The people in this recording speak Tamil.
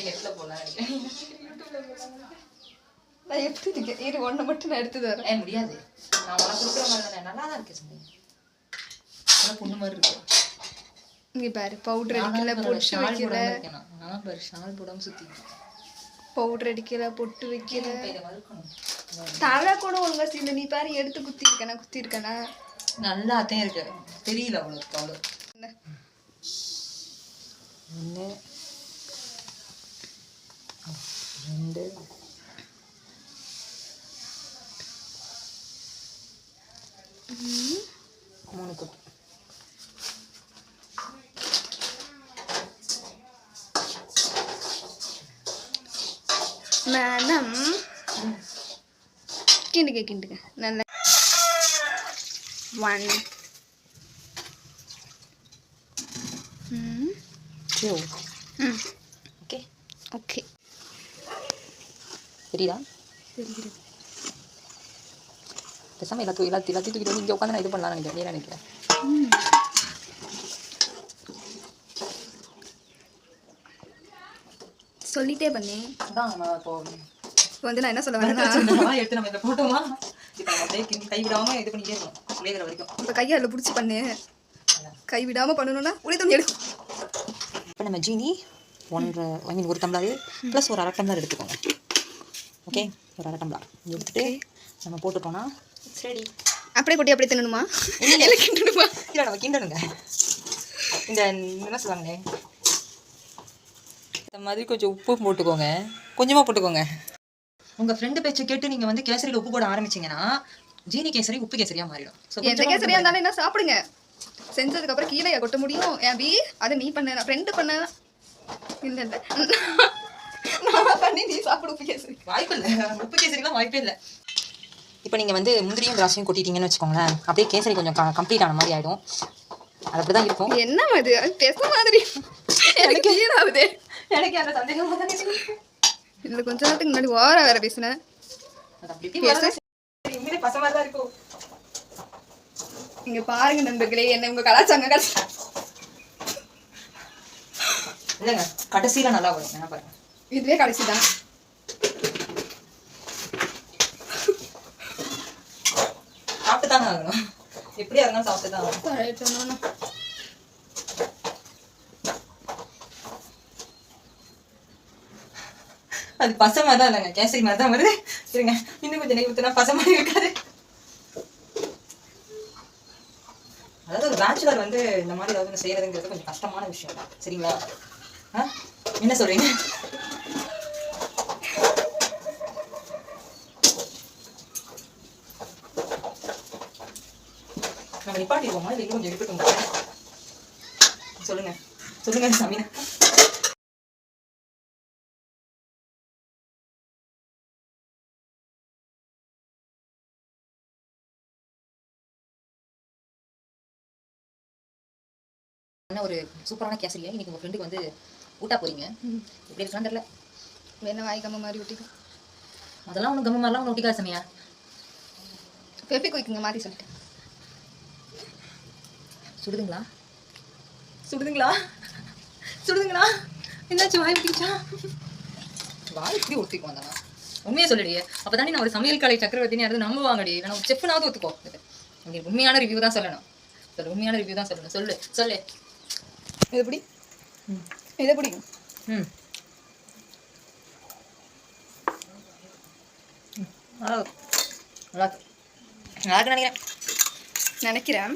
அப்படியே நெட்ல போலாம் நான் எப்படி இருக்கேன் இரு ஒன்றை மட்டும் நான் எடுத்து தரேன் முடியாது நான் உனக்கு கொடுக்குற மாதிரி தானே நல்லா தான் இருக்கேன் சொன்னேன் பொண்ணு மாதிரி இருக்கு இங்க பாரு பவுடர் அடிக்கல பொட்டு வைக்கல நான் பாரு ஷால் போடாம சுத்தி பவுடர் அடிக்கல பொட்டு வைக்கல தலை கூட ஒழுங்கா சீல நீ பாரு எடுத்து குத்தி இருக்கேனா நல்லாத்தான் இருக்கு தெரியல அவ்வளோ ஒன்று ரெண்டு மூணு கொட்டு மேடம் கிண்டுங்க நல்ல 1 2 ஓகே ஓகே சரிடா சரி பேசாமல் எல்லாத்தையும் தூக்கிட்டு வந்து இங்கே உட்காந்து நான் இது பண்ணலாம்னு நினைக்கிறேன் நினைக்கிறேன் சொல்லிட்டே பண்ணி அதான் இப்போ வந்து நான் என்ன சொல்ல வரேன்னா எடுத்து நம்ம இதை போட்டோமா இப்போ அப்படியே கைவிடாமல் இது பண்ணிட்டே இருக்கணும் வேகிற வரைக்கும் இப்போ கையை அதில் பிடிச்சி பண்ணு கைவிடாமல் பண்ணணும்னா உடைய தண்ணி எடுக்கும் இப்போ நம்ம ஜீனி 1 டம்ளர் ப்ளஸ் ஒரு 1/2 டம்ளர் எடுத்துக்கோங்க ஓகே ஒரு 1/2 டம்ளர் எடுத்துகிட்டு நம்ம போட்டுட்டோம்னா சரி அப்படியே கொட்டி அப்படியே தின்னணுமா இல்லை கிண்டணுமா இல்லை நம்ம கிண்டணுங்க இந்த என்ன சொல்லுவாங்களே இந்த மாதிரி கொஞ்சம் உப்பு போட்டுக்கோங்க கொஞ்சமாக போட்டுக்கோங்க உங்கள் ஃப்ரெண்டு பேச்சு கேட்டு நீங்கள் வந்து கேசரியில் உப்பு போட ஆரம்பிச்சிங்கன்னா ஜீனி கேசரி உப்பு கேசரியாக மாறிடும் ஸோ எந்த கேசரியாக இருந்தாலும் என்ன சாப்பிடுங்க செஞ்சதுக்கப்புறம் கீழே கொட்ட முடியும் ஏன் பி அதை நீ பண்ண நான் ஃப்ரெண்டு பண்ண இல்லை நான் பண்ணி நீ சாப்பிடு உப்பு கேசரி வாய்ப்பு இல்லை உப்பு கேசரிலாம் வாய்ப்பே இல்லை இப்போ நீங்கள் வந்து முந்திரியும் திராட்சையும் கொட்டிட்டீங்கன்னு வச்சுக்கோங்களேன் அப்படியே கேசரி கொஞ்சம் கம்ப்ளீட் ஆன மாதிரி ஆகிடும் அது அப்படி தான் இருக்கும் என்ன அது பேச மாதிரி எனக்கு ஈடாகுது எனக்கு அந்த சந்தேகம் இல்லை கொஞ்ச நேரத்துக்கு முன்னாடி ஓர வேற பேசினேன் பசமா தான் இருக்கும் இங்க பாருங்க நண்பர்களே என்ன உங்க கலாச்சாங்க இல்லைங்க கடைசியில நல்லா வரும் என்ன பாருங்க இதுவே கடைசி தான் சாப்பிட்டு தாங்க ஆகணும் எப்படியா இருந்தாலும் சாப்பிட்டு தான் ஆகணும் அது பசை மாதிரி தான் இல்லைங்க கேசரி மாதிரி தான் வருது இருங்க இன்னும் கொஞ்சம் நெய் ஊற்றினா பசை மாதிரி இருக்காது அதாவது ஒரு பேச்சுலர் வந்து இந்த மாதிரி ஏதாவது செய்யறதுங்கிறது கொஞ்சம் கஷ்டமான விஷயம் தான் சரிங்களா என்ன சொல்றீங்க நம்ம நிப்பாட்டிடுவோமா இல்லை கொஞ்சம் இருக்கட்டும் சொல்லுங்க சொல்லுங்க சமீனா ஒரு சூப்பரான கேசரியா இன்னைக்கு உங்க ஃப்ரெண்டுக்கு வந்து ஊட்டா போறீங்க எப்படி இருக்கலாம் தெரியல வேணா வாய் கம்ம மாதிரி ஒட்டிக்கும் அதெல்லாம் ஒன்றும் கம்ம மாதிரிலாம் ஒன்று ஒட்டிக்காது சமையா பெப்பி குயிக்குங்க மாதிரி சொல்லிட்டேன் சுடுதுங்களா சுடுதுங்களா சுடுதுங்களா என்னாச்சு வாய் ஒட்டிக்கிச்சா வாய் இப்படி ஒட்டிக்கும் வந்தானா உண்மையை சொல்லிடியே அப்போ தானே நான் ஒரு சமையல் கலை சக்கரவர்த்தினு யாராவது நம்புவாங்கடி நான் ஒரு செஃப்னாவது ஒத்துக்கோ உங்களுக்கு உண்மையான ரிவ்யூ தான் சொல்லணும் சொல்லு உண்மையான ரிவ்யூ தான் சொல்லணும் சொல்லு சொல்லு இது எப்படி இதை பிடிக்கும் நல்லா நல்லா நினைக்கிறேன்